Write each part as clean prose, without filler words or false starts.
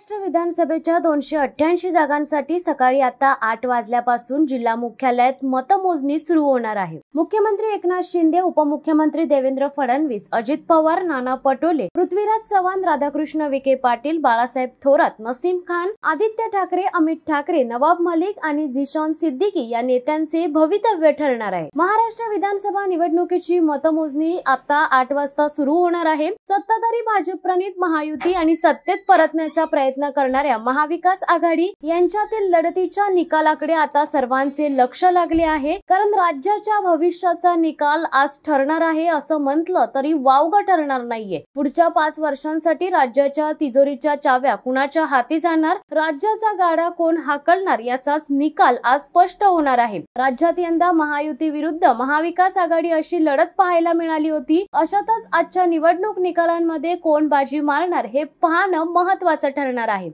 महाराष्ट्र विधानसभेच्या 288 जागांसाठी सकाळी आता 8 वाजल्यापासून जिल्हा मुख्यालयात मतमोजणी सुरू होणार आहे। मुख्यमंत्री एकनाथ शिंदे, उपमुख्यमंत्री देवेंद्र फडणवीस, अजित पवार, नाना पटोले, पृथ्वीराज चव्हाण, राधाकृष्ण विखे पाटील, बाळासाहेब थोरात, नसीम खान, आदित्य ठाकरे, अमित ठाकरे, नवाब मलिक आणि झिशान सिद्दीकी या नेत्यांचे भवितव्य ठरणार आहे। महाराष्ट्र विधानसभा निवडणुकीची मतमोजणी आता 8 वाजता सुरू होणार आहे। सत्ताधारी भाजप प्रणित महायुती आणि सत्तेत परतण्याचा प्रयत्न करणाऱ्या महाविकास आघाडी यांच्यातील लढतीच्या निकालाकडे आता सर्वांचे लक्ष लागले आहे। कारण राज्याच्या भविष्याचा निकाल आज ठरणार आहे असं म्हटलं तरी वावगं ठरणार नाहीये। पुढच्या 5 वर्षांसाठी राज्याच्या तिजोरीच्या चाव्या कुणाच्या हाती जाणार, राज्याचा गाडा कोण हाकलणार याचाच निकाल आज स्पष्ट होणार आहे। राज्यात यंदा महायुती विरुद्ध महाविकास आघाडी अशी लढत पाहायला मिळाली होती। अशातच आजच्या निवडणूक निकालांमध्ये कोण बाजी मारणार हे पाहणं महत्त्वाचं ठरणार आहे।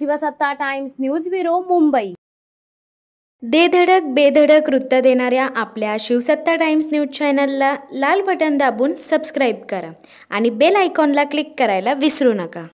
शिवसत्ता टाइम्स न्यूज ब्युरो, मुंबई। दे धडक बेधडक वृत्त देणाऱ्या आपल्या शिवसत्ता टाइम्स न्यूज चॅनलला लाल बटन दाबून सबस्क्राईब करा आणि बेल आयकॉनला क्लिक करायला विसरू नका।